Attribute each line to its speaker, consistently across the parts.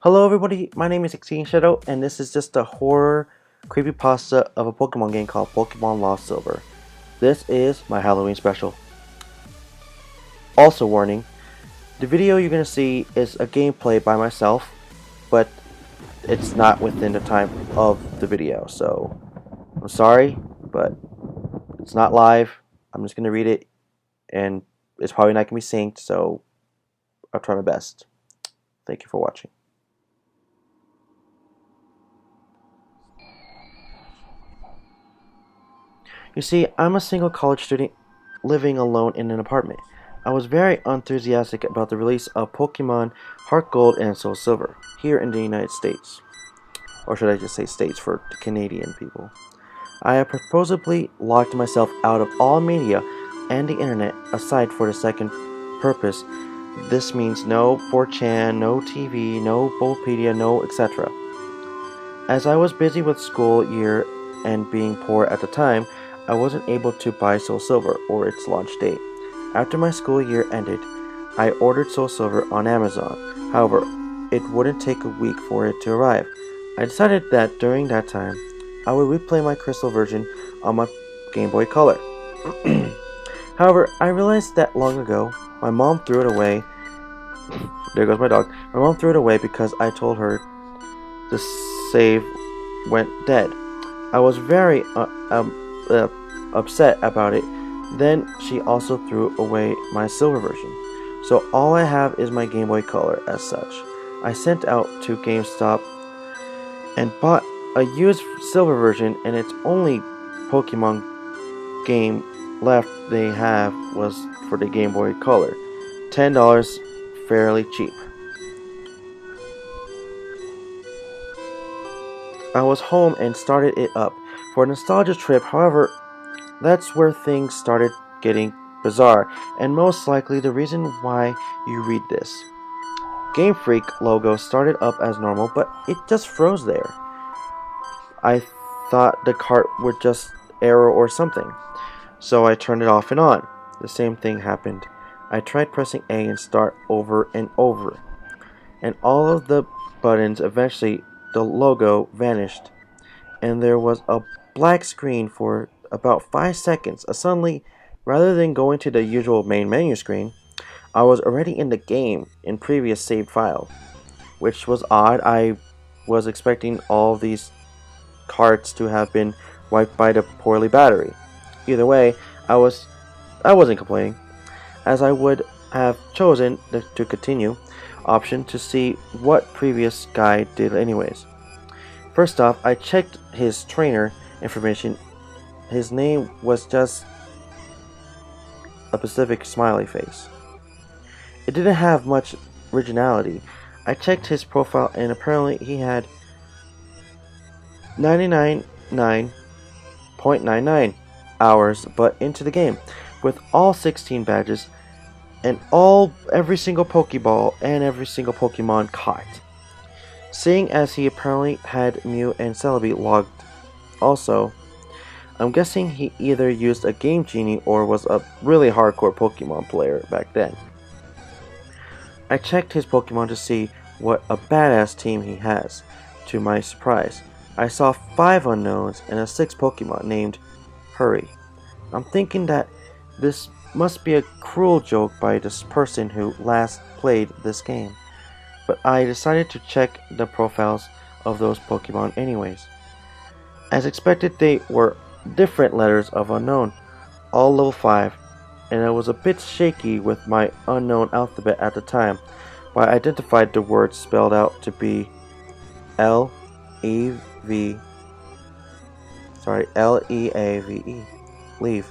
Speaker 1: Hello everybody, my name is Exceeding Shadow, and this is just a horror creepypasta of a Pokemon game called Pokemon Lost Silver. This is my Halloween special. Also warning, the video you're going to see is a gameplay by myself, but it's not within the time of the video, so I'm sorry, but it's not live. I'm just going to read it, and it's probably not going to be synced, so I'll try my best. Thank you for watching. You see, I'm a single college student living alone in an apartment. I was very enthusiastic about the release of Pokemon Heart Gold and Soul Silver here in the United States. Or should I just say states for the Canadian people. I have purposefully locked myself out of all media and the internet aside for the second purpose. This means no 4chan, no TV, no Bulbapedia, no etc. As I was busy with school year and being poor at the time, I wasn't able to buy Soul Silver or its launch date. After my school year ended, I ordered Soul Silver on Amazon. However, it wouldn't take a week for it to arrive. I decided that during that time, I would replay my crystal version on my Game Boy Color. However, I realized that long ago, my mom threw it away. There goes my dog. My mom threw it away because I told her the save went dead. I was very upset about it. Then she also threw away my silver version. So all I have is my Game Boy Color as such. I sent out to GameStop and bought a used silver version, and its only Pokemon game left they have was for the Game Boy Color. $10, fairly cheap. I was home and started it up for a nostalgia trip. However, that's where things started getting bizarre, and most likely the reason why you read this. Game Freak logo started up as normal, but it just froze there. I thought the cart would just error or something, so I turned it off and on. The same thing happened. I tried pressing A and start over and over, and all of the buttons eventually the logo vanished, and there was a black screen for about 5 seconds. Suddenly, rather than going to the usual main menu screen, I was already in the game in previous saved file, which was odd. I was expecting all these carts to have been wiped by the poorly battery. Either way, I wasn't complaining, as I would have chosen the to continue option to see what previous guy did anyways. First off, I checked his trainer information. His name was just a Pacific smiley face. It didn't have much originality. I checked his profile, and apparently he had 99.99 hours but into the game, with all 16 badges and every single Pokeball and every single Pokemon caught. Seeing as he apparently had Mew and Celebi logged also, I'm guessing he either used a Game Genie or was a really hardcore Pokemon player back then. I checked his Pokemon to see what a badass team he has. To my surprise, I saw 5 unknowns and a 6th Pokemon named Hurry. I'm thinking that this must be a cruel joke by this person who last played this game, but I decided to check the profiles of those Pokemon anyways. As expected, they were different letters of unknown, all level 5, and I was a bit shaky with my unknown alphabet at the time, but I identified the words spelled out to be L-E-A-V-E, leave.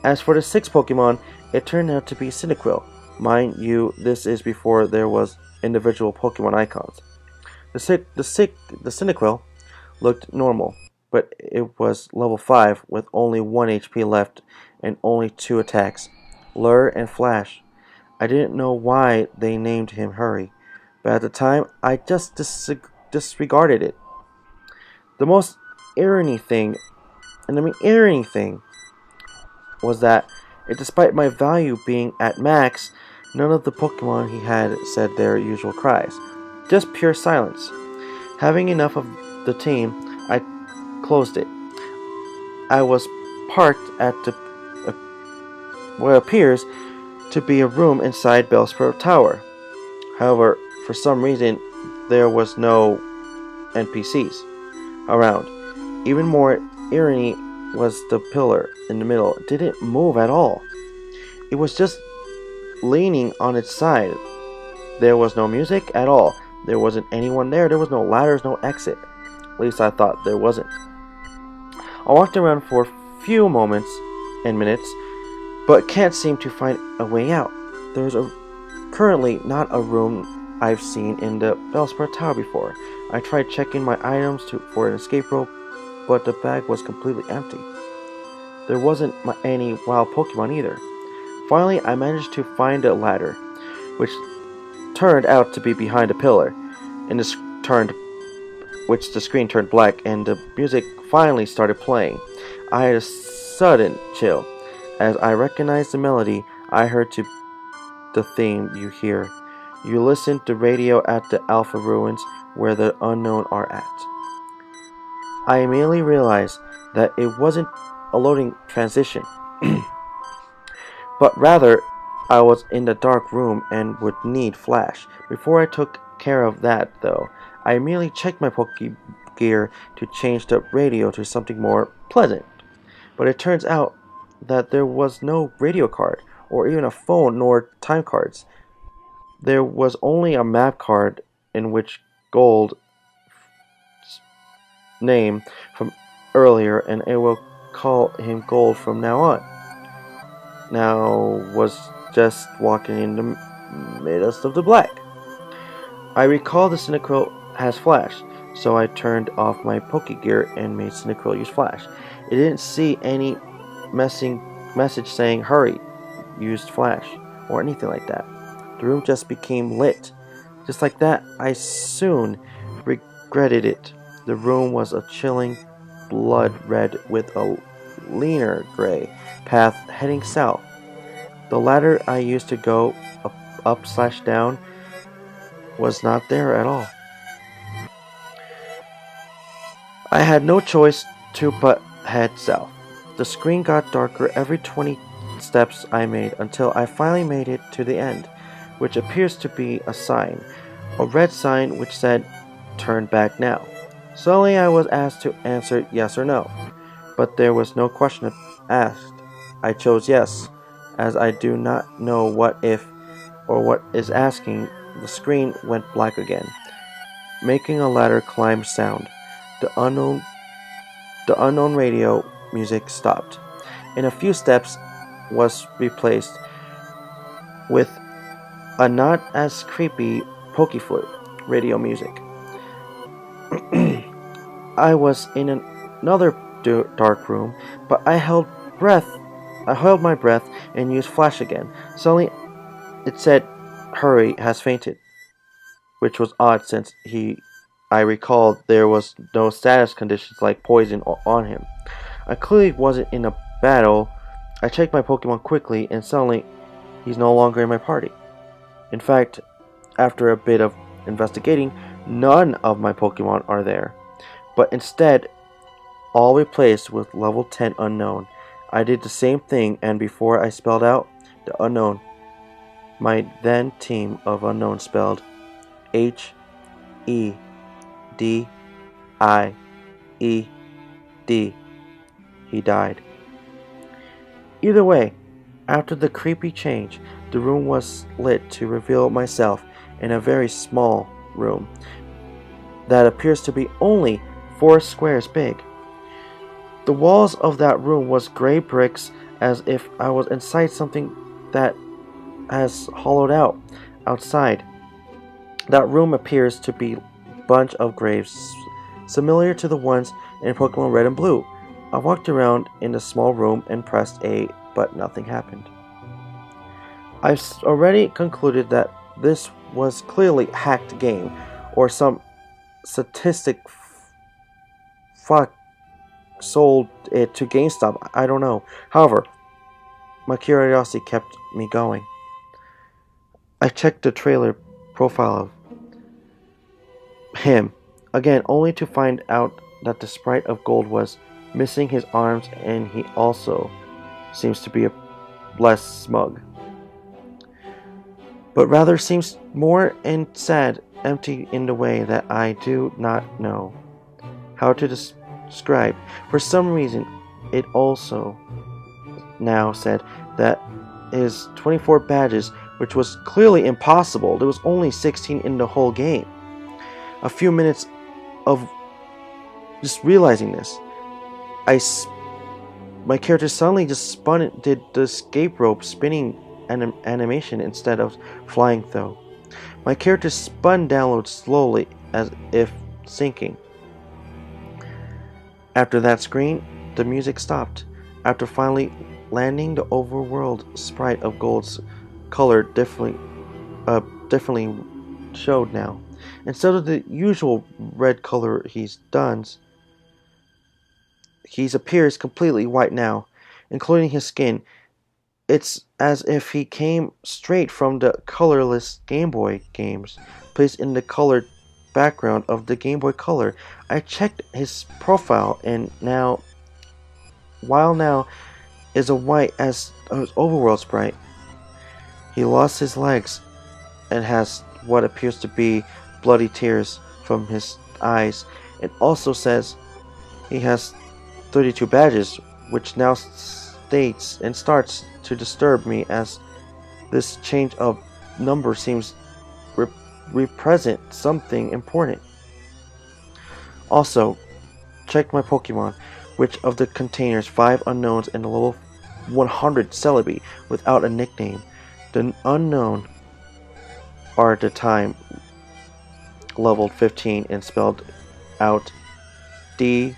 Speaker 1: As for the 6th Pokemon, it turned out to be Cyndaquil. Mind you, this is before there was individual Pokemon icons. The Cyndaquil looked normal, but it was level 5 with only 1 HP left and only 2 attacks, Lure and Flash. I didn't know why they named him Hurry, but at the time I just disregarded it. The most irony thing was that despite my value being at max, none of the Pokemon he had said their usual cries. just pure silence. Having enough of the team, I closed it. I was parked at what appears to be a room inside Bellspur Tower. However, for some reason, there was no NPCs around. Even more irony was the pillar in the middle. It didn't move at all. It was just leaning on its side. There was no music at all. There wasn't anyone there. There was no ladders, no exit. At least I thought there wasn't. I walked around for a few moments and minutes, but can't seem to find a way out. There's currently not a room I've seen in the Bellspur Tower before. I tried checking my items for an escape rope, but the bag was completely empty. There wasn't any wild Pokemon either. Finally, I managed to find a ladder, which turned out to be behind a pillar, and the screen turned black, and the music finally started playing. I had a sudden chill. As I recognized the melody, I heard the theme you hear. You listen to radio at the Alpha Ruins where the unknown are at. I immediately realized that it wasn't a loading transition, but rather I was in the dark room and would need flash. Before I took care of that, though, I immediately checked my Pokegear to change the radio to something more pleasant. But it turns out that there was no radio card, or even a phone, nor time cards. There was only a map card in which Gold name from earlier, and I will call him Gold from now on. Now was just walking in the midst of the black. I recall the Cyndaquil has flash, so I turned off my Pokegear and made Cyndaquil use flash. It didn't see any message saying hurry, used flash, or anything like that. The room just became lit. Just like that, I soon regretted it. The room was a chilling blood red with a leaner gray path heading south. The ladder I used to go up/down was not there at all. I had no choice to but head south. The screen got darker every 20 steps I made until I finally made it to the end, which appears to be a sign, a red sign which said, "Turn back now." Suddenly I was asked to answer yes or no, but there was no question asked. I chose yes, as I do not know what if or what is asking. The screen went black again, making a ladder climb sound. The unknown radio music stopped. In a few steps was replaced with a not as creepy Pokeflute radio music. I was in another dark room, but I held my breath and used flash again. Suddenly it said, "Hurry has fainted," which was odd since I recalled there was no status conditions like poison on him. I clearly wasn't in a battle. I checked my Pokemon quickly, and suddenly he's no longer in my party. In fact, after a bit of investigating, none of my Pokemon are there, but instead all replaced with level 10 unknown. I did the same thing, and before I spelled out the unknown, my then team of unknown spelled H-E-D-I-E-D. He died. Either way, after the creepy change, the room was lit to reveal myself in a very small room that appears to be only 4 squares big. The walls of that room was gray bricks, as if I was inside something that has hollowed out outside. That room appears to be a bunch of graves, similar to the ones in Pokemon Red and Blue. I walked around in the small room and pressed A, but nothing happened. I've already concluded that this was clearly a hacked game, or some statistic fuck sold it to GameStop. I don't know. However, my curiosity kept me going. I checked the trailer profile of him again, only to find out that the sprite of gold was missing his arms, and he also seems to be less smug, but rather seems more and sad, empty in the way that I do not know how to describe. For some reason, it also now said that his 24 badges, which was clearly impossible, there was only 16 in the whole game. A few minutes of just realizing this, my character suddenly just did the escape rope spinning animation instead of flying though. My character spun downward slowly as if sinking. After that screen, the music stopped. After finally landing, the overworld sprite of gold's color differently showed now. Instead of the usual red color he appears completely white now, including his skin. It's as if he came straight from the colorless Game Boy games, placed in the colored background of the Game Boy Color. I checked his profile, and now is a white as his overworld sprite. He lost his legs and has what appears to be bloody tears from his eyes. It also says he has 32 badges, which now states and starts to disturb me, as this change of number seems represent something important. Also, check my Pokemon, which of the containers 5 unknowns and a level 100 Celebi without a nickname. The unknown are at the time leveled 15 and spelled out D-Y-I-N-G.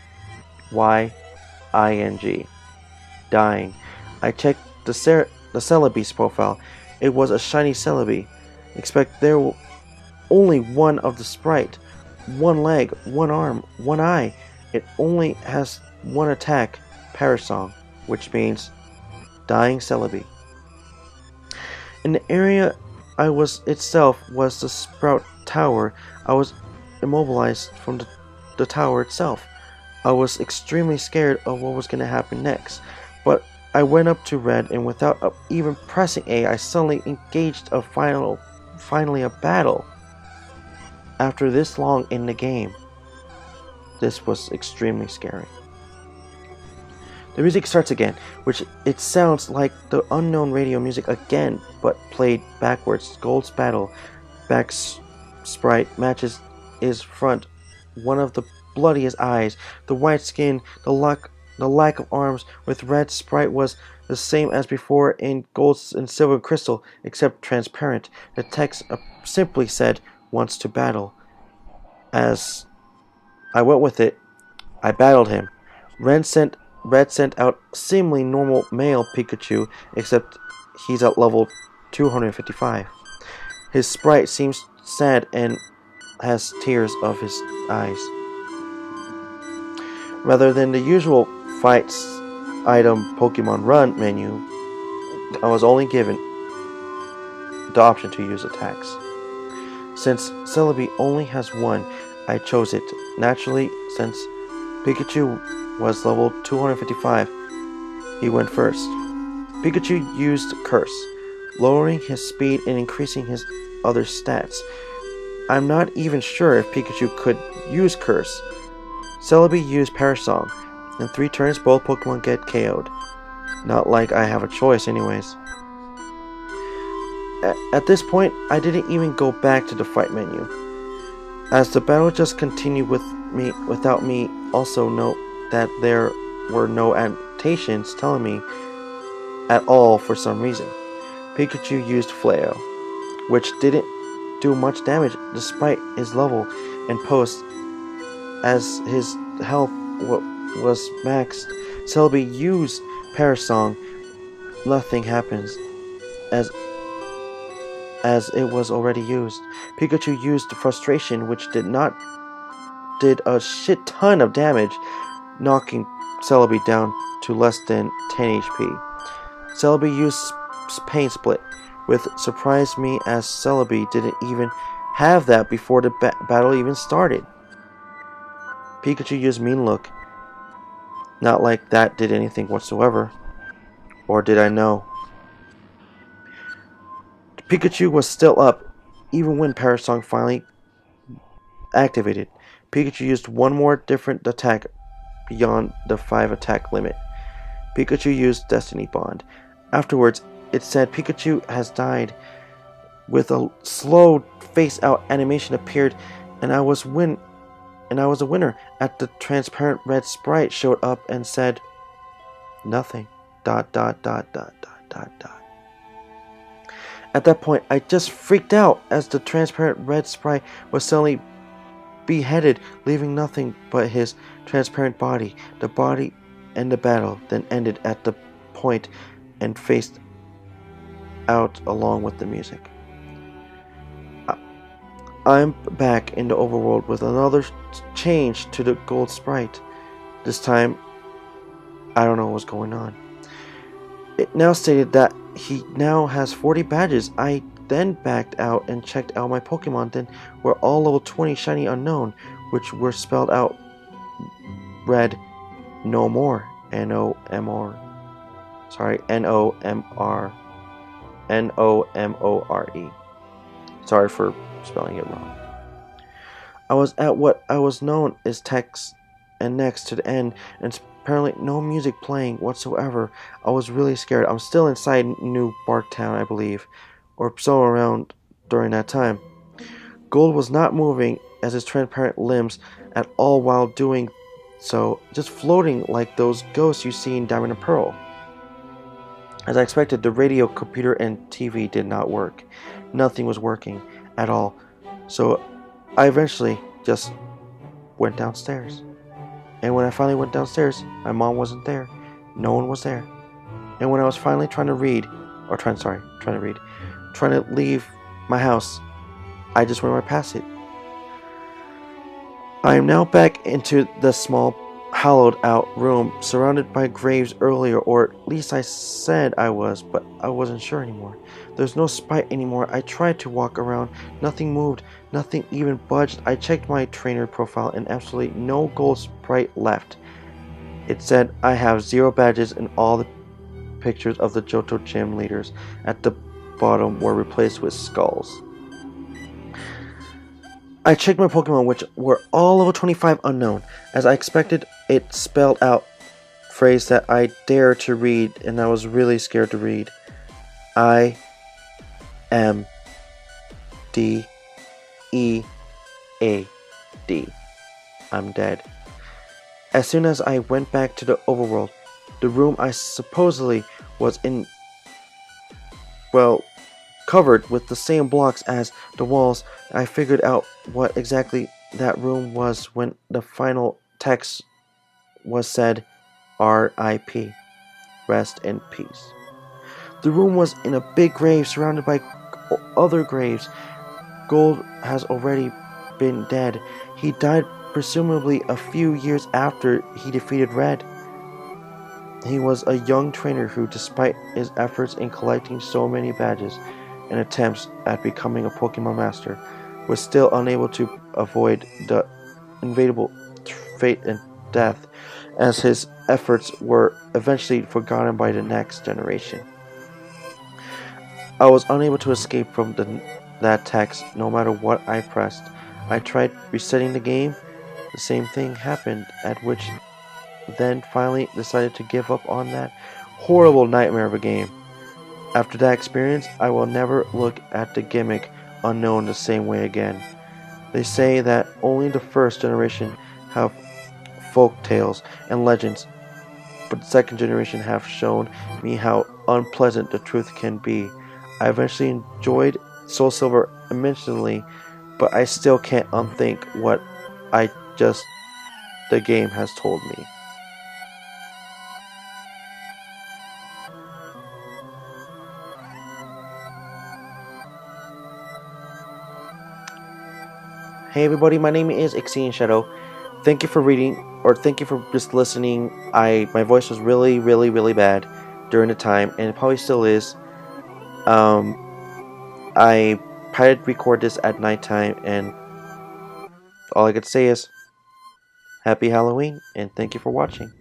Speaker 1: Dying. I checked the Celebi's profile. It was a shiny Celebi. Expect there were only one of the sprite. One leg, one arm, one eye. It only has one attack, Parasong, which means dying Celebi. In the area I was itself was the Sprout Tower. I was immobilized from the tower itself. I was extremely scared of what was going to happen next, but I went up to Red, and without even pressing A, I suddenly engaged finally a battle. After this long in the game, this was extremely scary. The music starts again, which it sounds like the unknown radio music again, but played backwards. Gold's battle back sprite matches his front, one of the bloodiest eyes, the white skin, the lack of arms. With Red, sprite was the same as before in gold and silver crystal, except transparent. The text simply said, "Wants to battle." As I went with it, I battled him. Red sent out seemingly normal male Pikachu, except he's at level 255. His sprite seems sad and has tears of his eyes. Rather than the usual fights item Pokemon Run menu, I was only given the option to use attacks. Since Celebi only has one, I chose it. Naturally, since Pikachu was level 255, he went first. Pikachu used Curse, lowering his speed and increasing his other stats. I'm not even sure if Pikachu could use Curse. Celebi used Parasong. In 3 turns, both Pokemon get KO'd. Not like I have a choice anyways. At this point, I didn't even go back to the fight menu, as the battle just continued without me. Also note that there were no annotations telling me at all for some reason. Pikachu used Flail, which didn't do much damage despite his level and post, as his health was maxed. Celebi used Parasong. Nothing happens, as it was already used. Pikachu used Frustration, which did a shit ton of damage, knocking Celebi down to less than 10 HP. Celebi used Pain Split, which surprised me, as Celebi didn't even have that before the battle even started. Pikachu used mean look. Not like that did anything whatsoever. Or did I know? Pikachu was still up, even when Parasong finally activated. Pikachu used one more different attack beyond the 5 attack limit. Pikachu used Destiny Bond. Afterwards, it said Pikachu has died. With a slow face-out animation appeared, and I was a winner. At the transparent red sprite showed up and said, "Nothing. ... At that point, I just freaked out as the transparent red sprite was suddenly beheaded, leaving nothing but his transparent body. The body and the battle then ended at the point and faced out along with the music. I'm back in the overworld with another change to the gold sprite. This time, I don't know what's going on. It now stated that he now has 40 badges. I then backed out and checked out my Pokemon, then were all level 20 shiny unknown, which were spelled out red no more. N-O-M-R. Sorry, N-O-M-R. N-O-M-O-R-E. Sorry for spelling it wrong. I was at what I was known as text and next to the end, and apparently no music playing whatsoever. I was really scared. I'm still inside New Barktown, I believe, or so around during that time. Gold was not moving as his transparent limbs at all while doing so, just floating like those ghosts you see in Diamond and Pearl. As I expected, the radio, computer, and TV did not work. Nothing was working at all. So I eventually just went downstairs. And when I finally went downstairs, my mom wasn't there. No one was there. And when I was finally trying to leave my house, I just went right past it. I am now back into the small, hollowed out room, surrounded by graves earlier, or at least I said I was, but I wasn't sure anymore. There's no sprite anymore. I tried to walk around. Nothing moved. Nothing even budged. I checked my trainer profile and absolutely no gold sprite left. It said I have 0 badges and all the pictures of the Johto gym leaders at the bottom were replaced with skulls. I checked my Pokemon, which were all level 25 unknown. As I expected, it spelled out phrase that I dared to read, and I was really scared to read. I am D-E-A-D. I'm dead. As soon as I went back to the overworld, the room I supposedly was in, covered with the same blocks as the walls, I figured out what exactly that room was when the final text was said, R.I.P. Rest in peace. The room was in a big grave surrounded by other graves. Gold has already been dead. He died presumably a few years after he defeated Red. He was a young trainer who, despite his efforts in collecting so many badges and attempts at becoming a Pokemon Master, was still unable to avoid the inevitable fate and death, as his efforts were eventually forgotten by the next generation. I was unable to escape from that text no matter what I pressed. I tried resetting the game. The same thing happened, at which then finally decided to give up on that horrible nightmare of a game. After that experience, I will never look at the gimmick unknown the same way again. They say that only the first generation have folk tales and legends, but the second generation have shown me how unpleasant the truth can be. I eventually enjoyed Soul Silver immensely, but I still can't unthink what the game has told me. Hey everybody, my name is Ixian Shadow. Thank you for reading, or thank you for just listening. My voice was really, really, really bad during the time, and it probably still is. I I did record this at nighttime, and all I could say is happy Halloween, and thank you for watching.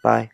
Speaker 1: Bye.